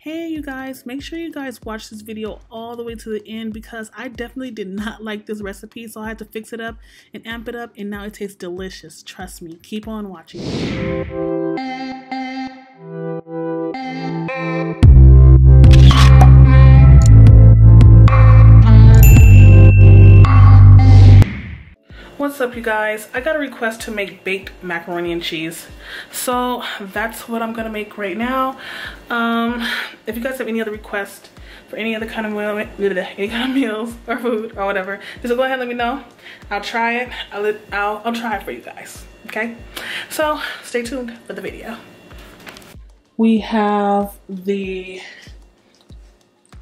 Hey you guys, make sure you guys watch this video all the way to the end because I definitely did not like this recipe, so I had to fix it up and amp it up, and now it tastes delicious. Trust me, keep on watching. What's up you guys? I got a request to make baked macaroni and cheese, so that's what I'm gonna make right now. If you guys have any other requests for any other kind of meal, any kind of meals or food or whatever, just go ahead and let me know. I'll try it. I'll try it for you guys. Okay, so stay tuned for the video. We have the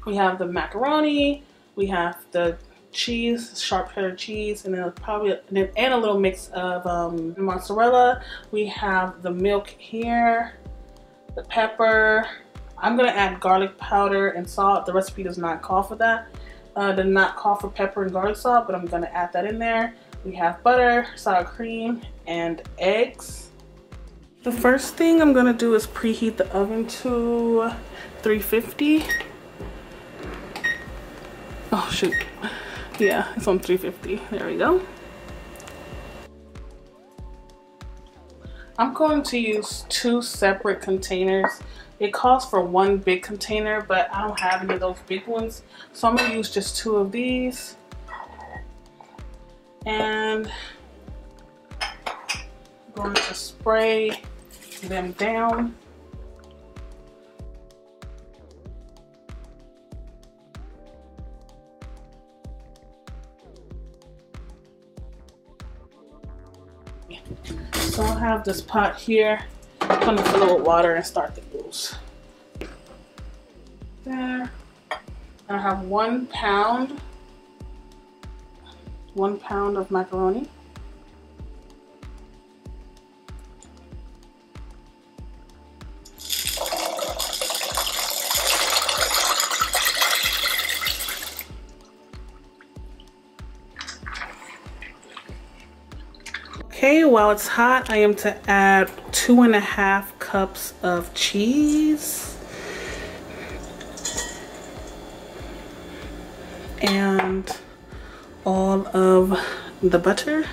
macaroni, we have the cheese, sharp cheddar cheese, and then probably and a little mix of mozzarella. We have the milk here, the pepper. I'm gonna add garlic powder and salt. The recipe does not call for that. Does not call for pepper and garlic salt, but I'm gonna add that in there. We have butter, sour cream, and eggs. The first thing I'm gonna do is preheat the oven to 350. Oh shoot. Yeah, it's on 350. There we go. I'm going to use 2 separate containers. It calls for 1 big container, but I don't have any of those big ones. So I'm gonna use just 2 of these. And I'm going to spray them down. So I'll have this pot here. I'm gonna fill it with water and start the noodles. There. I have 1 pound of macaroni. Okay, while it's hot, I am to add 2.5 cups of cheese and all of the butter.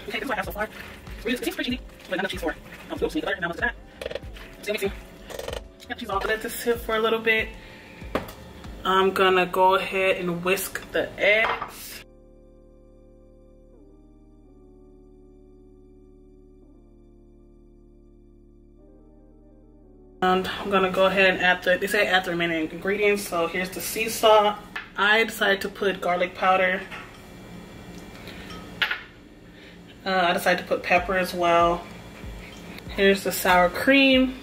Okay, this is what I have so far. It seems pretty cheesy, but not enough cheese for it. Oops, need butter, now onto that. Still mixing. Yep, she's all good. Let this sit for a little bit. I'm gonna go ahead and whisk the eggs. And I'm gonna go ahead and add they say add the remaining ingredients. So here's the sea salt. I decided to put garlic powder. I decided to put pepper as well. Here's the sour cream.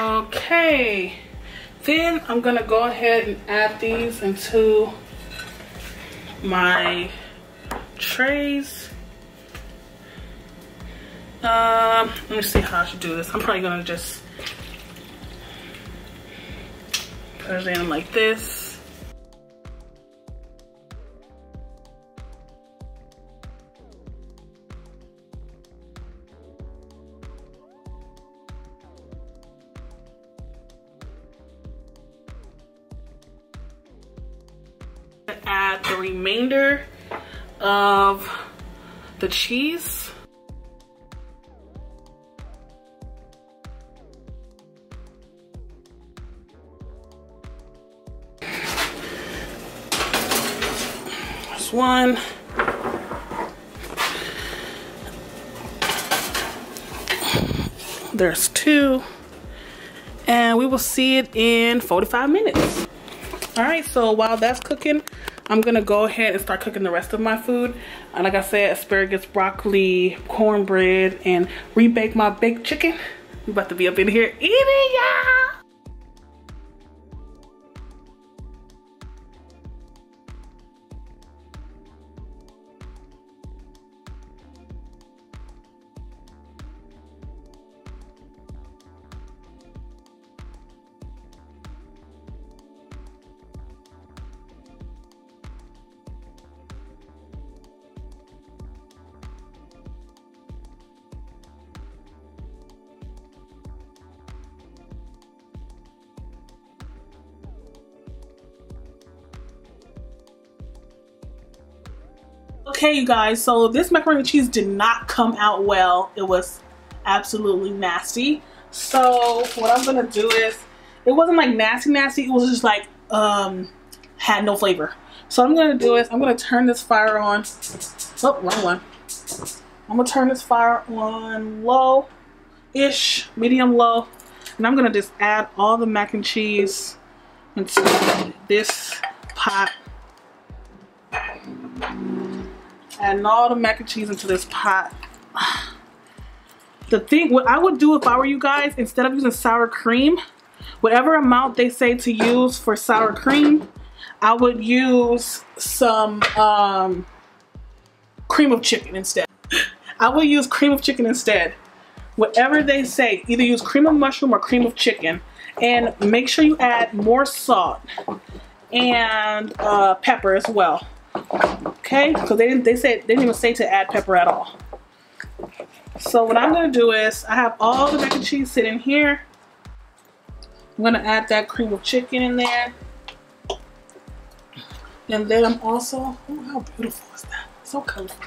Okay, then I'm gonna go ahead and add these into my trays. Let me see how I should do this. I'm probably gonna just put it in like this. Add the remainder of the cheese. There's 1. There's 2. And we will see it in 45 minutes. All right, so while that's cooking, I'm gonna go ahead and start cooking the rest of my food. And like I said, asparagus, broccoli, cornbread, and rebake my baked chicken. We about to be up in here eating, y'all. Okay, you guys, so this macaroni and cheese did not come out well. It was absolutely nasty. So what I'm gonna do is, it wasn't like nasty, it was just like had no flavor. So what I'm gonna do is, I'm gonna turn this fire on. Oh, wrong one. I'm gonna turn this fire on low-ish, medium low, and I'm gonna just add all the mac and cheese into this pot. Adding all the mac and cheese into this pot. The thing, what I would do if I were you guys, instead of using sour cream, whatever amount they say to use for sour cream, I would use some cream of chicken instead. I would use cream of chicken instead. Whatever they say, either use cream of mushroom or cream of chicken. And make sure you add more salt and pepper as well. Okay, because they didn't even say to add pepper at all. So what I'm gonna do is, I have all the mac and cheese sitting here. I'm gonna add that cream of chicken in there. And then I'm also, oh, how beautiful is that? So colorful.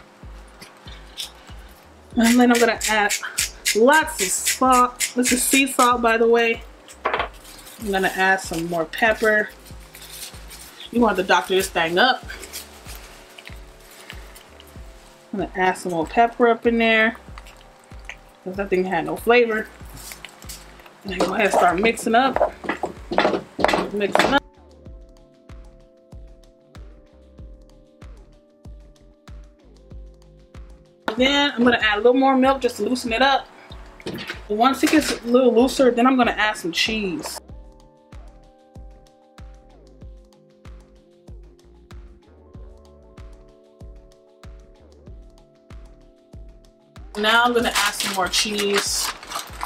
And then I'm gonna add lots of salt. This is sea salt, by the way. I'm gonna add some more pepper. You want to doctor this thing up. I'm gonna add some more pepper up in there, because that thing had no flavor. And then go ahead and start mixing up. Mixing up. Then I'm gonna add a little more milk just to loosen it up. And once it gets a little looser, then I'm gonna add some cheese. Now I'm gonna add some more cheese.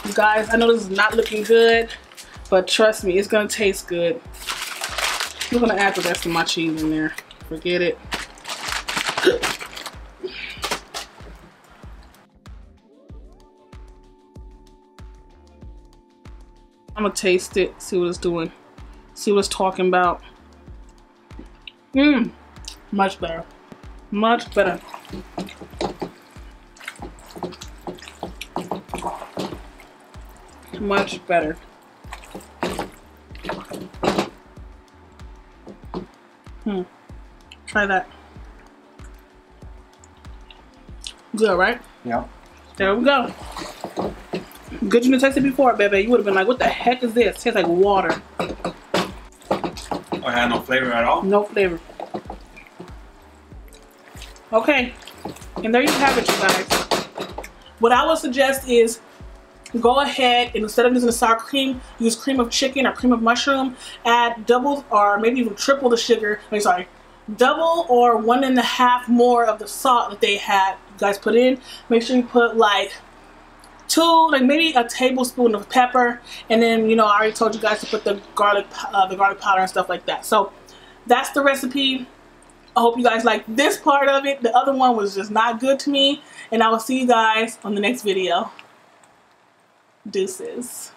You guys, I know this is not looking good, but trust me, it's gonna taste good. I'm gonna add the rest of my cheese in there. Forget it. I'm gonna taste it, see what it's doing, see what it's talking about. Much better, much better. Much better. Try that. Good, right? Yeah. There we go. Good you didn't taste it before, baby. You would have been like, what the heck is this? It tastes like water. Oh, it had no flavor at all? No flavor. Okay. And there you have it, you guys. What I would suggest is, go ahead and instead of using the sour cream, use cream of chicken or cream of mushroom. Add double or maybe even triple the sugar. Double or 1.5 more of the salt that they had you guys put in. Make sure you put like maybe a tablespoon of pepper, and then I already told you guys to put the garlic powder and stuff like that. So that's the recipe. I hope you guys like this part of it. The other one was just not good to me, and I will see you guys on the next video. Deuces.